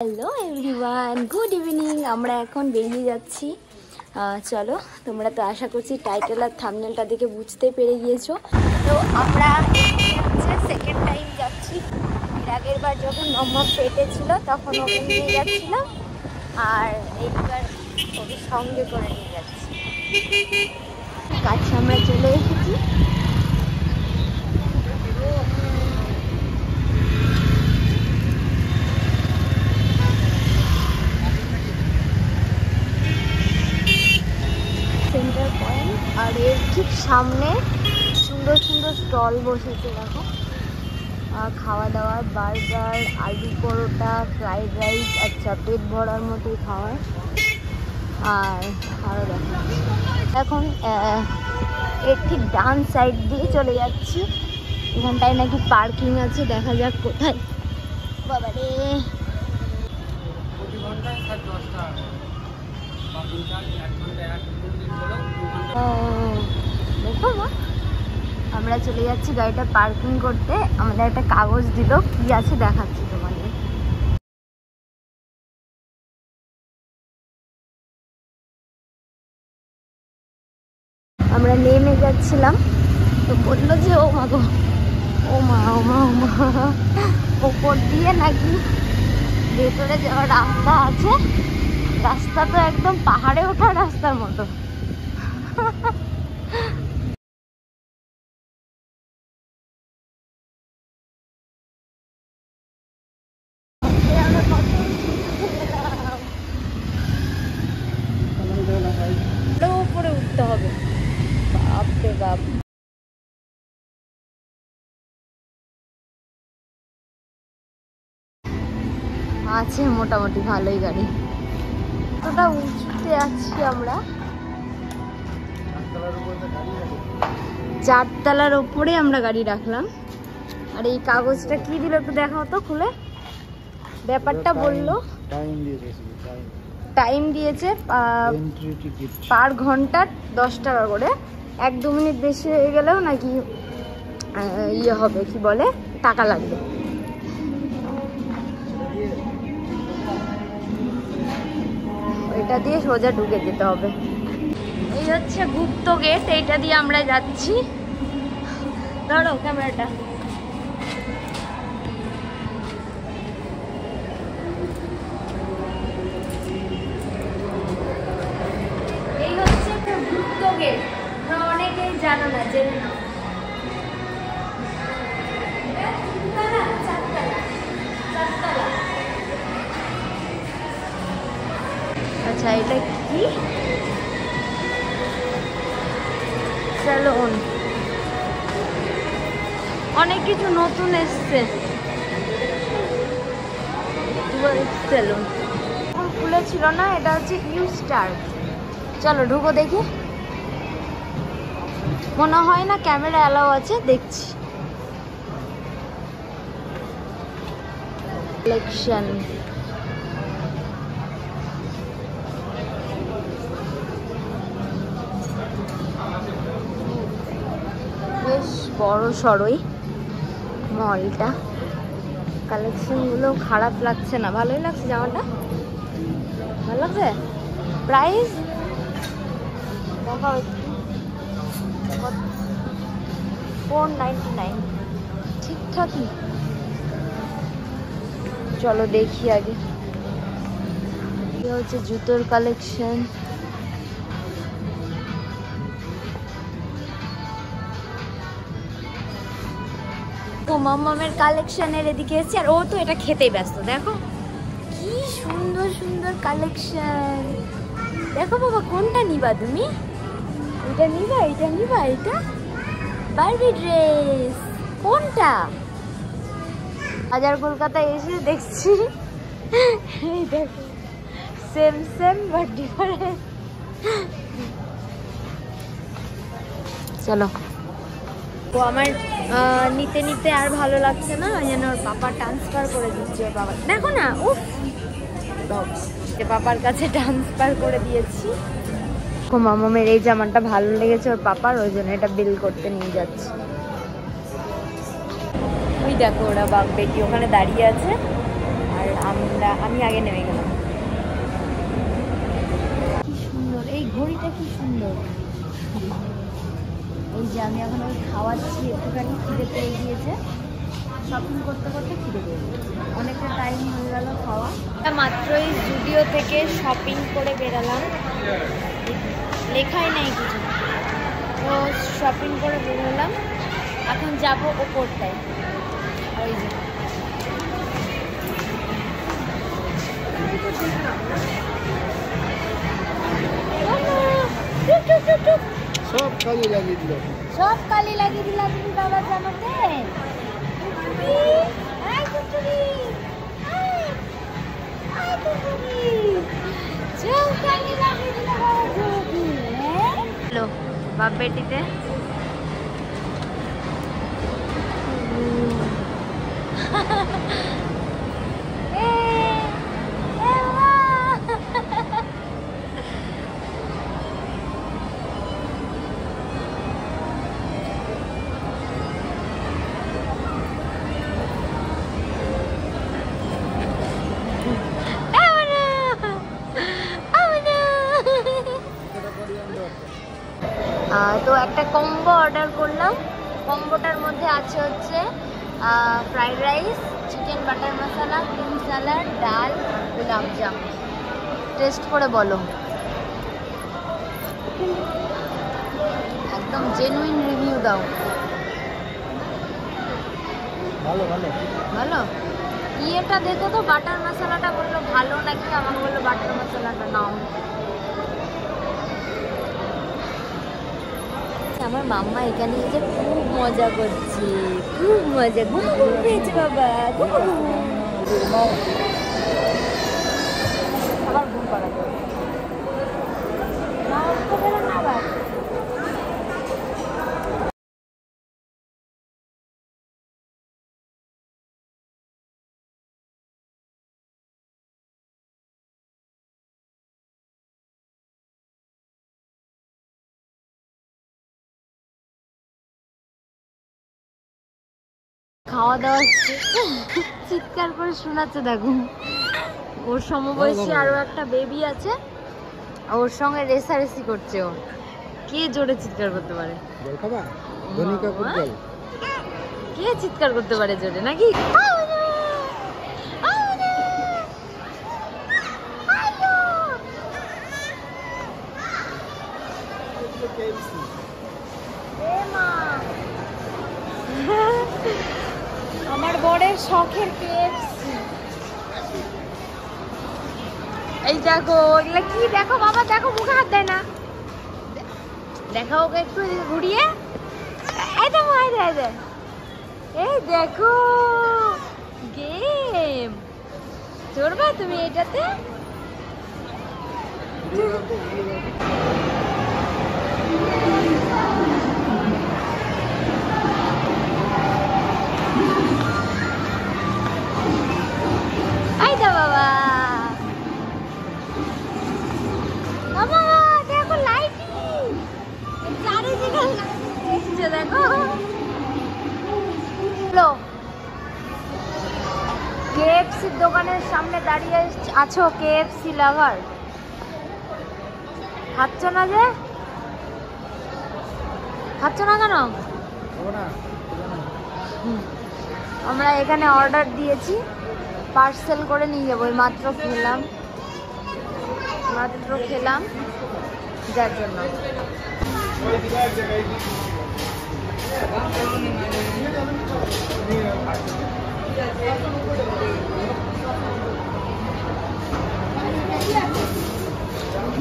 Hello everyone, good evening. আমরা এখন বেরিয়ে যাচ্ছি। চলো, তোমরা তো আশা করছি টাইটেল আর থাম্বনেলটা দেখে বুঝতে পেরে গিয়েছো। তো আমরা সেকেন্ড টাইম যাচ্ছি। এর আগের বার যখন নম্বর পেটে ছিল তখন ওকে নিয়ে যাচ্ছিলাম, আর এইবার ওকে সঙ্গে করে নিয়ে যাচ্ছি। কাছে আমরা চলে এসেছি। সেন্টার পয়েন্ট, আর এর ঠিক সামনে সুন্দর সুন্দর স্টল বসেছে। দেখো, খাওয়া দাওয়ার, বার্গার, আলু পরোটা, ফ্রাইড রাইস, আচ্ছা পেট ভরার মতোই খাওয়ার। আর আরও দেখো, এখন এর ঠিক ডান সাইড দিয়ে চলে যাচ্ছি। এখানটায় নাকি পার্কিং আছে, দেখা যাক কোথায়। বাবারে, দেখো মা, আমরা চলে যাচ্ছি গাড়িটা পার্কিং করতে। আমাদের একটা কাগজ দিল, কি আছে দেখাচ্ছি তোমাদের। আমরা নেমে যাচ্ছিলাম, তো বললো যে ও মা গো, ও মা ও মা ও মা, ওপর দিয়ে নাকি ভেতরে যাওয়ার রাস্তা আছে। রাস্তা তো একদম পাহাড়ে ওঠার রাস্তার মতো। উপরে উঠতে হবে, বাপরে বাপ। আছে মোটামুটি ভালোই গাড়ি। কতটা উঁচুতে আছি আমরা, 4 তলার ওপরে আমরা গাড়ি রাখলাম। আর এই কাগজটা কি দিল একটু দেখাও তো খুলে। ব্যাপারটা বললো টাইম দিয়েছে পার ঘন্টা 10 টাকা করে। 1-2 মিনিট বেশি হয়ে গেলেও নাকি ইয়ে হবে, কি বলে, টাকা লাগবে। এটা দিয়ে সোজা ঢুকে যেতে হবে। এই হচ্ছে গুপ্ত গেট, এইটা দিয়ে আমরা যাচ্ছি। ধরো ক্যামেরাটা। এই হচ্ছে একটা গুপ্ত গেট, অনেকেই জানো না, জেনে নাও। আচ্ছা, এটা কি? স্যালুন, অনেক কিছু নতুন এসছে। স্যালুন খুলেছিল না, এটা হচ্ছে ইউ স্টার। চলো ঢুকো দেখি। মনে হয় না ক্যামেরা অ্যালাউ আছে, দেখছি। কালেকশন, বেশ বড় সড়ই মলটা। কালেকশনগুলো খারাপ লাগছে না, ভালোই লাগছে। জামাটা ভালো লাগছে। প্রাইস দেখা হচ্ছে 499, ঠিকঠাকই। চলো দেখি আগে। হচ্ছে জুতোর কালেকশন। ও মামামের কালেকশনের এদিকে এসেছি, আর ও তো এটা খেতেই ব্যস্ত। দেখো কি সুন্দর সুন্দর কালেকশন। দেখো বাবা, কোনটা নিবা তুমি? এটা নিবা, এটা নিবা, এটা বারবি ড্রেস কোনটা? বাজার কলকাতায় এসে দেখছি এই দেখো, সেম সেম বাট ডিফারেন্ট। চলো। ও আমার নিতে নিতে আর ভালো লাগছে না, ওই জন্য ওর পাপা ট্রান্সফার করে দিচ্ছে। ওর বাবা দেখো না, উফ, পাপার কাছে ট্রান্সফার করে দিয়েছি। মামামের এই জামাটা ভালো লেগেছে ওর পাপার, ওই জন্য এটা বিল করতে নিয়ে যাচ্ছি। ওই দেখো ওরা বাপ বেটি ওখানে দাঁড়িয়ে আছে, আর আমি আগে নেমে গেলাম। কি সুন্দর এই ঘড়িটা, কি সুন্দর। এই যে আমি এখন ওই খাওয়াচ্ছি, একটুখানি খিদে পেয়ে গিয়েছে। শপিং করতে করতে খিদে পেয়ে গিয়েছে, অনেকটা টাইম হয়ে গেল খাওয়া। মাত্রই জুডিও থেকে শপিং করে বেরালাম, লেখাই নেই কিছু, তো শপিং করে বেরোলাম। এখন যাব ওপরটায়। ওই যে সব কালি লাগিয়ে দিল, সব কালি লাগিয়ে দিল বাবা জামাতে। বাপ বেটিতে তো একটা কম্বো অর্ডার করলাম। কম্বোটার মধ্যে আছে হচ্ছে ফ্রাইড রাইস, চিকেন বাটার মশলা, ক্রিম স্যালাড, ডাল, গোলাপ জাম। টেস্ট করে বলো, একদম জেনুইন রিভিউ দাও। ভালো ভালো ভালো। ইয়েটা দেখো তো, বাটার মশলাটা বললো ভালো নাকি, আমাকে বললো বাটার মশলাটা নাও। আমার মাম্মা এখানে এসে খুব মজা করছে, খুব মজা। ঘুমু ঘুমু পেয়েছে বাবা, ঘুমু ঘুমু। আবার ঘুম পাড়াবে না, উঠতে পেলে না আবার। খাওয়া দাওয়া চিৎকার করে শোনাচ্ছে দেখো। ওর সমবয়সী আরো একটা বেবি আছে, ওর সঙ্গে রেসারেসি করছে। ও কে জোরে চিৎকার করতে পারে? কে চিৎকার করতে পারে জোরে নাকি? আমার বড়ের শখের কেএফসি। এই দেখো এগুলা কি, দেখো বাবা দেখো, মুখে হাত দেয় না। দেখো ওকে একটু ঘুরিয়ে, এই দেখো এই দেখো গেম চড়বা তুমি এটাতে। কেএফসির দোকানের সামনে দাঁড়িয়ে আছো, কেএফসি লাভার। খাচ্ছ না যে? খাচ্ছ না কেন? আমরা এখানে অর্ডার দিয়েছি, পার্সেল করে নিয়ে যাবো। মাত্র খেলাম যার জন্য।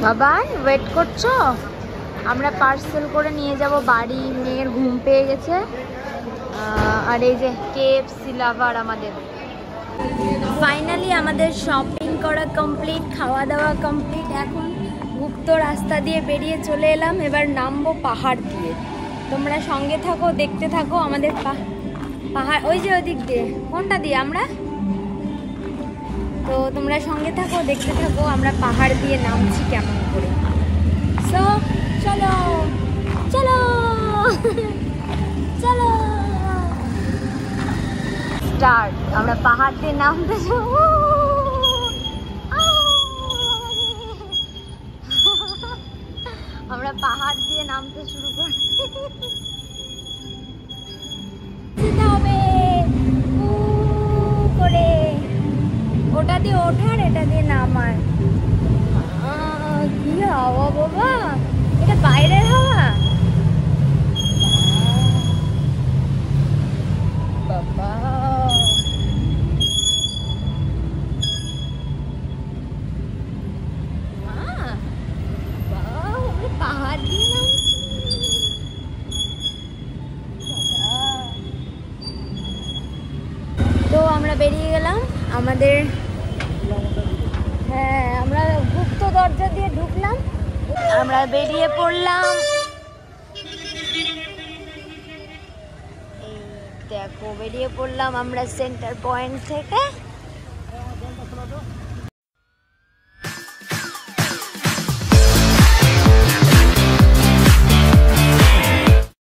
বাবা ওয়েট করছো? আমরা পার্সেল করে নিয়ে যাব বাড়ি। মেয়ের ঘুম পেয়ে গেছে। আর এই যে কেএফসি লাভার আমাদের। ফাইনালি আমাদের শপিং করা কমপ্লিট, খাওয়া দাওয়া কমপ্লিট। এখন গুপ্ত রাস্তা দিয়ে বেরিয়ে চলে এলাম। এবার নামবো পাহাড় দিয়ে। তোমরা সঙ্গে থাকো, দেখতে থাকো আমাদের পাহাড়। ওই যে ওদিক দিয়ে, কোনটা দিয়ে আমরা, তো তোমরা সঙ্গে থাকো, দেখতে থাকো আমরা পাহাড় দিয়ে নামছি কেমন করে। সো চলো চলো চলো স্টার্ট। আমরা পাহাড় দিয়ে নামতে যাবো। যেতে হবে করে, ওটা দিয়ে ওঠার, এটা দিয়ে নামার। কি হাওয়া বাবা, এটা বাইরের হাওয়া বাবা। পাহাড় দিয়ে তো আমরা বেরিয়ে গেলাম আমাদের, হ্যাঁ আমরা গুপ্ত দরজা দিয়ে ঢুকলাম, আমরা বেরিয়ে পড়লাম। এই দেখো বেরিয়ে পড়লাম আমরা সেন্টার পয়েন্ট থেকে।